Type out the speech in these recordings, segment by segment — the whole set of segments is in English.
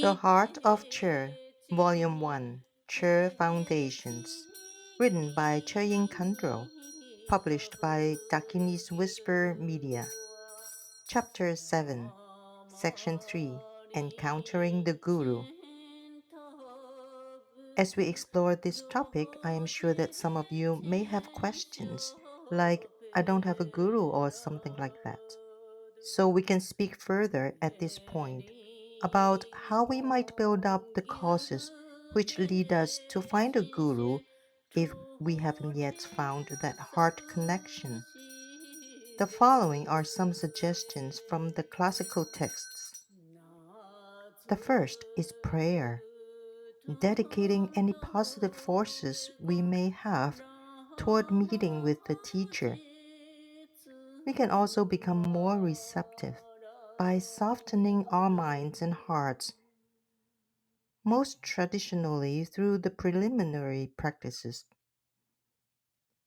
The Heart of Chö, Volume 1, Chö Foundations, written by Chöying Khandro, published by Dakini's Whisper Media. Chapter 7, Section 3, Encountering the Guru. As we explore this topic, I am sure that some of you may have questions, like, I don't have a guru or something like that. So we can speak further at this point about how we might build up the causes which lead us to find a guru if we haven't yet found that heart connection. The following are some suggestions from the classical texts. The first is prayer, dedicating any positive forces we may have toward meeting with the teacher. We can also become more receptive by softening our minds and hearts, most traditionally through the preliminary practices.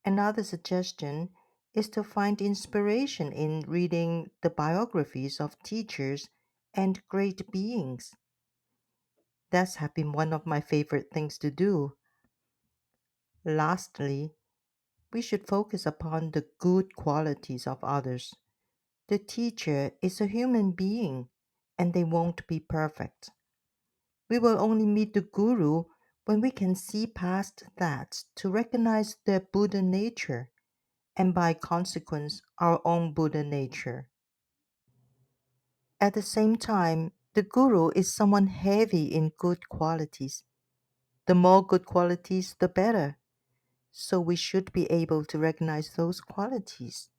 Another suggestion is to find inspiration in reading the biographies of teachers and great beings. That's have been one of my favorite things to do. Lastly, we should focus upon the good qualities of others. The teacher is a human being, and they won't be perfect. We will only meet the Guru when we can see past that to recognize their Buddha nature, and by consequence, our own Buddha nature. At the same time, the Guru is someone heavy in good qualities. The more good qualities, the better. So we should be able to recognize those qualities.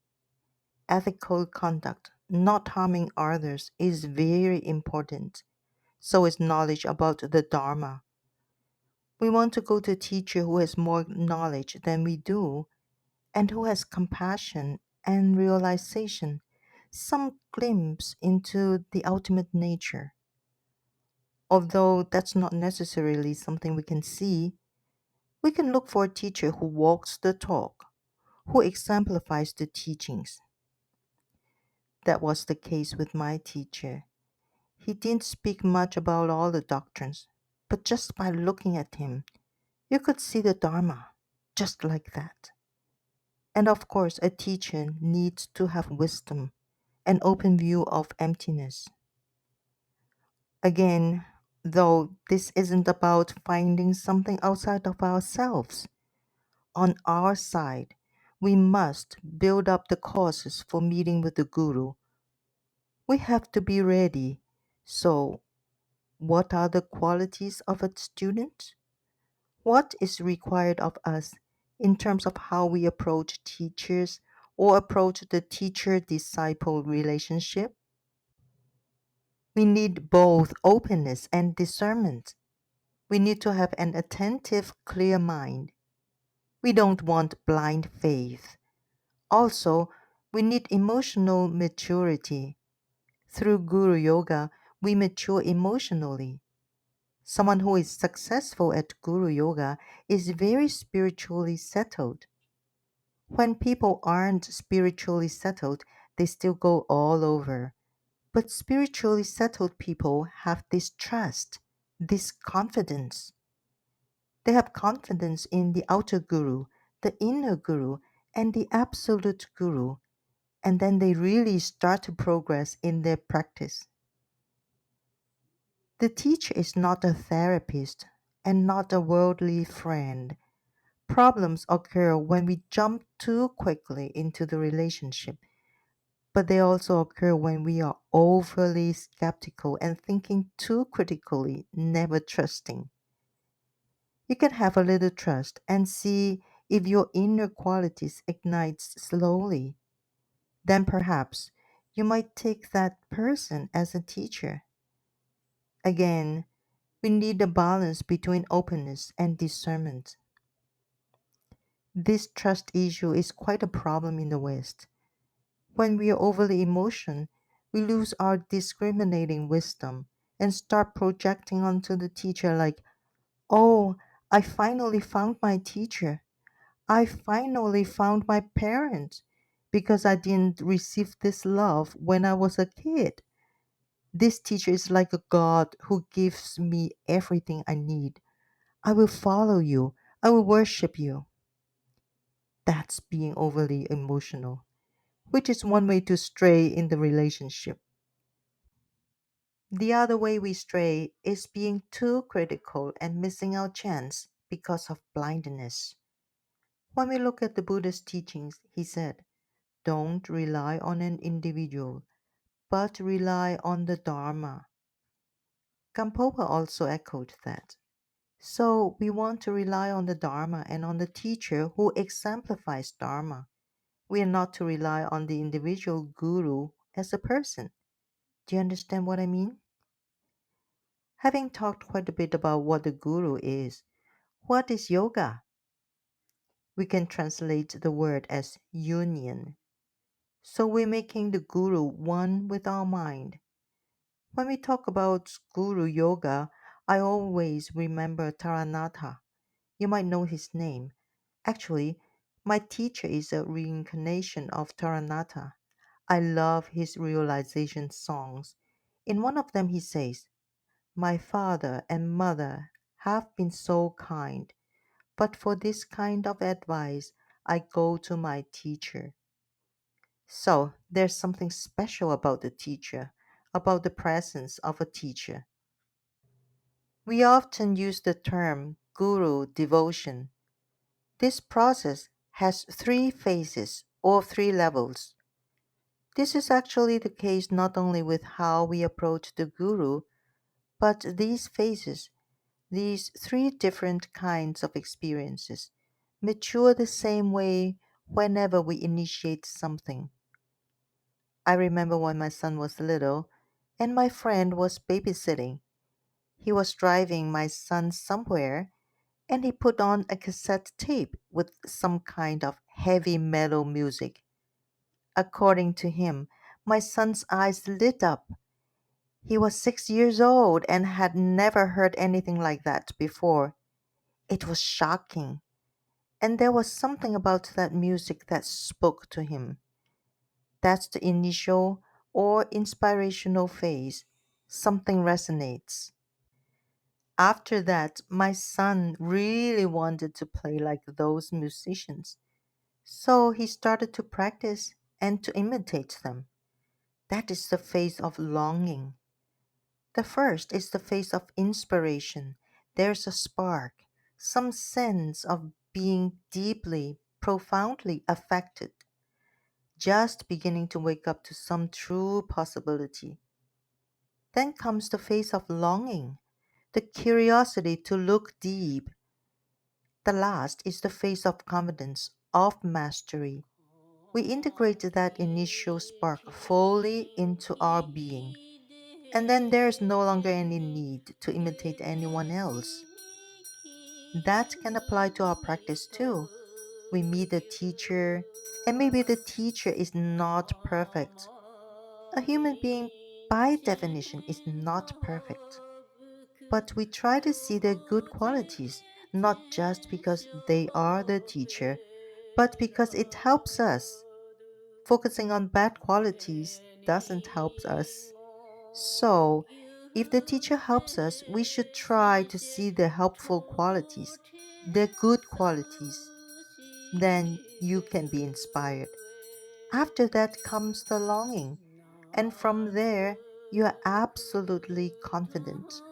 Ethical conduct, not harming others, is very important. So is knowledge about the Dharma. We want to go to a teacher who has more knowledge than we do and who has compassion and realization, some glimpse into the ultimate nature. Although that's not necessarily something we can see, we can look for a teacher who walks the talk, who exemplifies the teachings. That was the case with my teacher. He didn't speak much about all the doctrines, but just by looking at him, you could see the Dharma, just like that. And of course, a teacher needs to have wisdom, an open view of emptiness. Again, though, this isn't about finding something outside of ourselves. On our side, we must build up the causes for meeting with the Guru. We have to be ready. So, what are the qualities of a student? What is required of us in terms of how we approach teachers or approach the teacher disciple relationship? We need both openness and discernment. We need to have an attentive, clear mind. We don't want blind faith. Also, we need emotional maturity. Through Guru Yoga, we mature emotionally. Someone who is successful at Guru Yoga is very spiritually settled. When people aren't spiritually settled, they still go all over. But spiritually settled people have this trust, this confidence. They have confidence in the outer guru, the inner guru, and the absolute guru, and then they really start to progress in their practice. The teacher is not a therapist and not a worldly friend. Problems occur when we jump too quickly into the relationship, but they also occur when we are overly skeptical and thinking too critically, never trusting. You can have a little trust and see if your inner qualities ignite slowly. Then perhaps you might take that person as a teacher. Again, we need a balance between openness and discernment. This trust issue is quite a problem in the West. When we are overly emotional, we lose our discriminating wisdom and start projecting onto the teacher like, oh, I finally found my teacher. I finally found my parents. because I didn't receive this love when I was a kid. This teacher is like a God who gives me everything I need. I will follow you. I will worship you. That's being overly emotional, which is one way to stray in the relationship. The other way we stray is being too critical and missing our chance because of blindness. When we look at the Buddha's teachings, he said, don't rely on an individual, but rely on the Dharma. Gampopa also echoed that. So we want to rely on the Dharma and on the teacher who exemplifies Dharma. We are not to rely on the individual guru as a person. Do you understand what I mean? Having talked quite a bit about what the guru is, what is yoga? We can translate the word as union. So we're making the guru one with our mind. When we talk about guru yoga, I always remember Taranatha. You might know his name. Actually, my teacher is a reincarnation of Taranatha. I love his realization songs. In one of them, he says, my father and mother have been so kind, but for this kind of advice, I go to my teacher. So, there's something special about the teacher, about the presence of a teacher. We often use the term guru devotion. This process has three phases or three levels. This is actually the case not only with how we approach the guru, but these phases, these three different kinds of experiences, mature the same way whenever we initiate something. I remember when my son was little and my friend was babysitting. He was driving my son somewhere and he put on a cassette tape with some kind of heavy metal music. According to him, my son's eyes lit up. He was 6 years old and had never heard anything like that before. It was shocking, and there was something about that music that spoke to him. That's the initial or inspirational phase. Something resonates. After that, my son really wanted to play like those musicians. So he started to practice and to imitate them. That is the phase of longing. The first is the phase of inspiration. There's a spark, some sense of being deeply, profoundly affected, just beginning to wake up to some true possibility. Then comes the phase of longing, the curiosity to look deep. The last is the phase of confidence, of mastery. We integrate that initial spark fully into our being, and then there's no longer any need to imitate anyone else. That can apply to our practice too. We meet a teacher, and maybe the teacher is not perfect. A human being, by definition, is not perfect. But we try to see their good qualities, not just because they are the teacher, but because it helps us. Focusing on bad qualities doesn't help us. So, if the teacher helps us, we should try to see the helpful qualities, the good qualities. Then you can be inspired. After that comes the longing, and from there, you are absolutely confident.